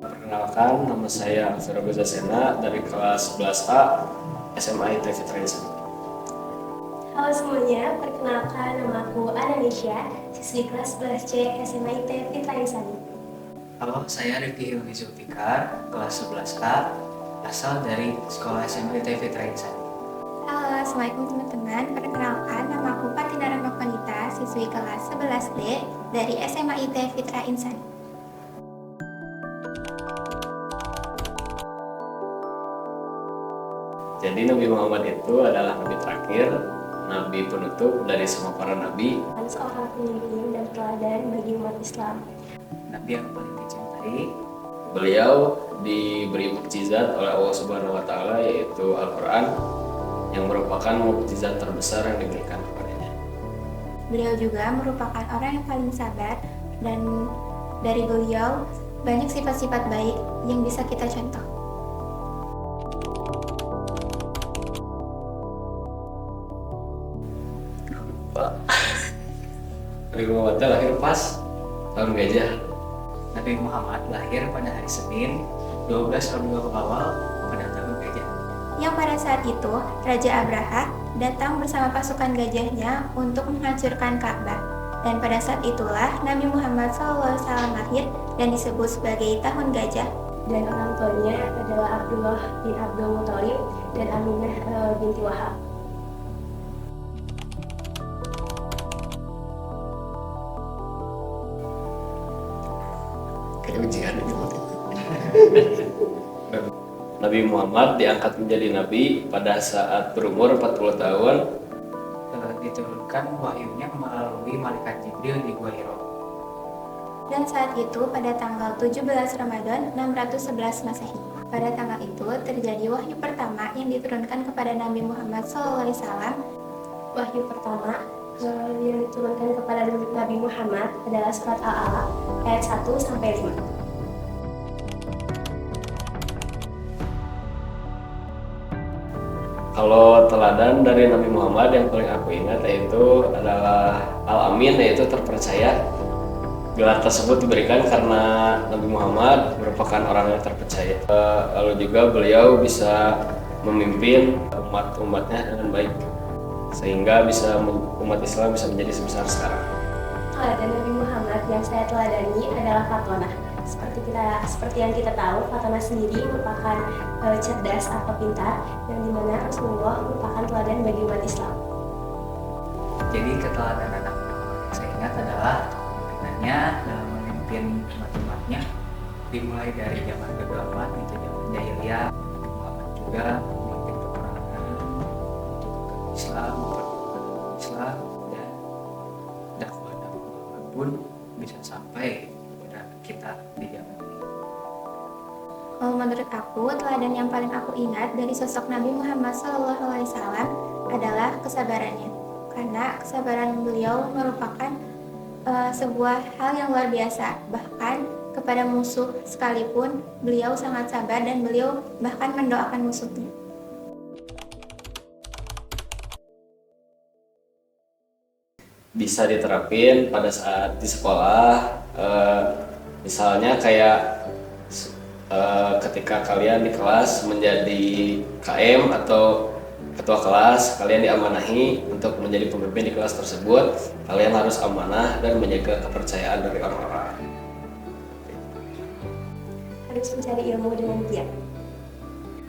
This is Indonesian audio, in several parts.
Perkenalkan, nama saya Alvira Sena dari kelas 11A SMA ITB Fitra Insani. Halo semuanya, perkenalkan nama aku Ananisha, siswi kelas 11C SMA ITB Fitra Insani. Halo, saya Rifki Hilmi Zulfikar, kelas 11A, asal dari sekolah SMA ITB Fitra Insani. Halo, Assalamualaikum teman-teman. Perkenalkan, nama aku Fatina Rahmakonita, siswi kelas 11D dari SMA ITB Fitra Insani. Jadi Nabi Muhammad itu adalah Nabi terakhir, Nabi penutup dari semua para Nabi. Seorang pemimpin dan teladan bagi umat Islam. Nabi yang paling dicintai. Beliau diberi mukjizat oleh Allah Subhanahu wa Ta'ala, yaitu Al-Quran, yang merupakan mukjizat terbesar yang diberikan kepadanya. Beliau juga merupakan orang yang paling sabar, dan dari beliau banyak sifat-sifat baik yang bisa kita contoh. Nabi Muhammad lahir pas tahun gajah. Nabi Muhammad lahir pada hari Senin, 12 Rabiul Awal pada tahun gajah. Yang pada saat itu, Raja Abraha datang bersama pasukan gajahnya untuk menghancurkan Ka'bah. Dan pada saat itulah Nabi Muhammad SAW lahir dan disebut sebagai tahun gajah. Dan orang tuanya adalah Abdullah bin Abdul Muthalib dan Aminah binti Wahab. Kayak ujian itu. Nabi Muhammad diangkat menjadi nabi pada saat berumur 40 tahun. Diturunkan wahyunya melalui malaikat Jibril di Gua Hiro. Dan saat itu pada tanggal 17 Ramadan 611 Masehi. Pada tanggal itu terjadi wahyu pertama yang diturunkan kepada Nabi Muhammad SAW. Wahyu pertama yang diturunkan kepada Nabi Muhammad adalah surat Al-Alaq ayat 1-5. Kalau teladan dari Nabi Muhammad yang paling aku ingat yaitu adalah Al-Amin, yaitu terpercaya. Gelar tersebut diberikan karena Nabi Muhammad merupakan orang yang terpercaya. Lalu juga beliau bisa memimpin umat-umatnya dengan baik, sehingga umat Islam bisa menjadi sebesar sekarang. Teladan Nabi Muhammad yang saya teladani adalah Fatonah. Seperti yang kita tahu, Fatonah sendiri merupakan cerdas atau pintar, yang dimana Rasulullah merupakan teladan bagi umat Islam. Jadi keteladanan Nabi Muhammad yang saya ingat adalah kepemimpinannya dalam memimpin umat-umatnya, dimulai dari zaman kegelapan, itu zaman jahiliyah. Nabi Muhammad juga memimpin peperangan untuk Islam, memperkuat Islam, dan dakwah Nabi Muhammad pun bisa sampai kepada kita di zaman ini. Kalau menurut aku, teladan yang paling aku ingat dari sosok Nabi Muhammad SAW adalah kesabarannya. Karena kesabaran beliau merupakan sebuah hal yang luar biasa. Bahkan kepada musuh sekalipun, beliau sangat sabar dan beliau bahkan mendoakan musuhnya. Bisa diterapin pada saat di sekolah, misalnya kayak ketika kalian di kelas menjadi KM atau ketua kelas, kalian diamanahi untuk menjadi pemimpin di kelas tersebut. Kalian harus amanah dan menjaga kepercayaan dari orang-orang. Harus mencari ilmu dengan giat.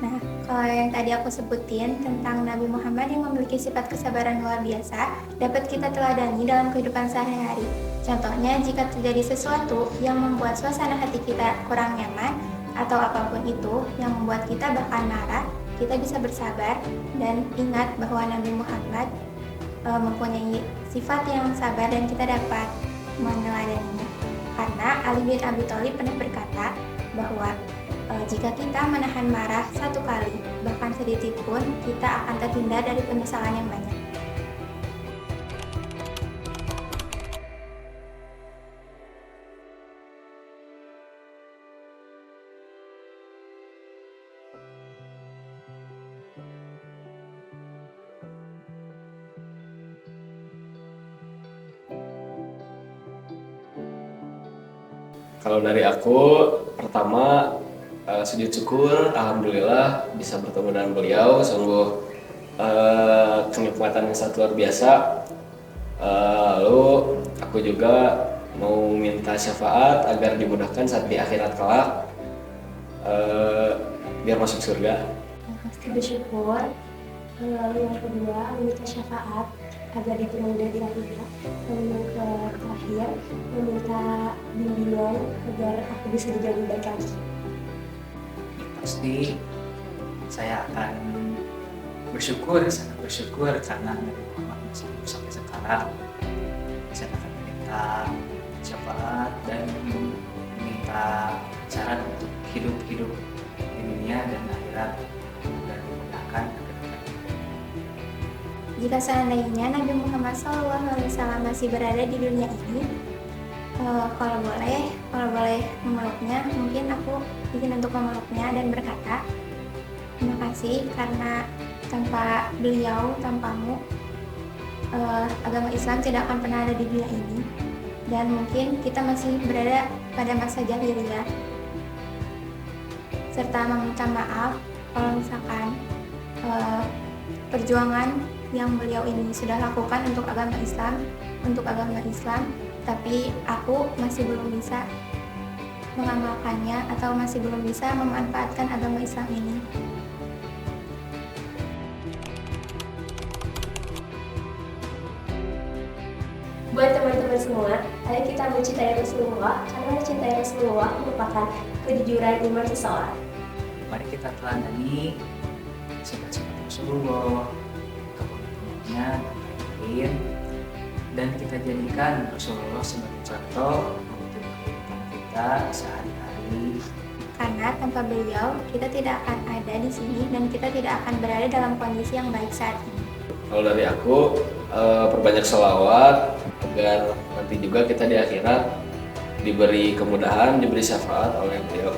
Nah, kalau yang tadi aku sebutin tentang Nabi Muhammad yang memiliki sifat kesabaran luar biasa, dapat kita teladani dalam kehidupan sehari-hari. Contohnya, jika terjadi sesuatu yang membuat suasana hati kita kurang nyaman, atau apapun itu yang membuat kita bahkan marah, kita bisa bersabar dan ingat bahwa Nabi Muhammad mempunyai sifat yang sabar dan kita dapat meneladaninya. Karena Ali bin Abi Thalib pernah berkata bahwa jika kita menahan marah satu kali, bahkan sedikit pun, kita akan terhindar dari penyesalan yang banyak. Kalau dari aku, pertama sujud syukur, alhamdulillah bisa bertemu dengan beliau, sungguh kenikmatan yang sangat luar biasa. Lalu aku juga mau minta syafaat agar dimudahkan saat di akhirat kelak, biar masuk surga. Pasti bersyukur. Lalu yang kedua, meminta syafaat agar dipermudah di akhirat. Lalu yang terakhir, meminta bimbingan agar aku bisa dijauhi baik lagi. Pasti saya akan bersyukur, sangat bersyukur karena Nabi Muhammad masih hidup sampai sekarang. Saya akan meminta syafaat dan meminta saran untuk hidup di dunia dan akhirat agar dimudahkan ke depan. Jika seandainya Nabi Muhammad SAW masih berada di dunia ini, kalau boleh memeluknya, mungkin aku izin untuk memeluknya dan berkata, terima kasih karena tanpa beliau, tanpamu, agama Islam tidak akan pernah ada di dunia ini, dan mungkin kita masih berada pada masa jahiliyah. Serta meminta maaf kalau misalkan perjuangan yang beliau ini sudah lakukan untuk agama Islam, tapi aku masih belum bisa mengamalkannya atau masih belum bisa memanfaatkan agama Islam ini. Buat teman-teman semua, ayo kita mencintai Rasulullah, karena mencintai Rasulullah merupakan kejujuran iman seseorang. Mari kita teladani sifat-sifat Rasulullah, kemuliaannya dan lain-lain, dan kita jadikan Rasulullah sebagai contoh untuk kehidupan kita sehari-hari. Karena tanpa beliau, kita tidak akan ada di sini dan kita tidak akan berada dalam kondisi yang baik saat ini. Kalau dari aku, perbanyak sholawat agar nanti juga kita di akhirat diberi kemudahan, diberi syafaat oleh beliau.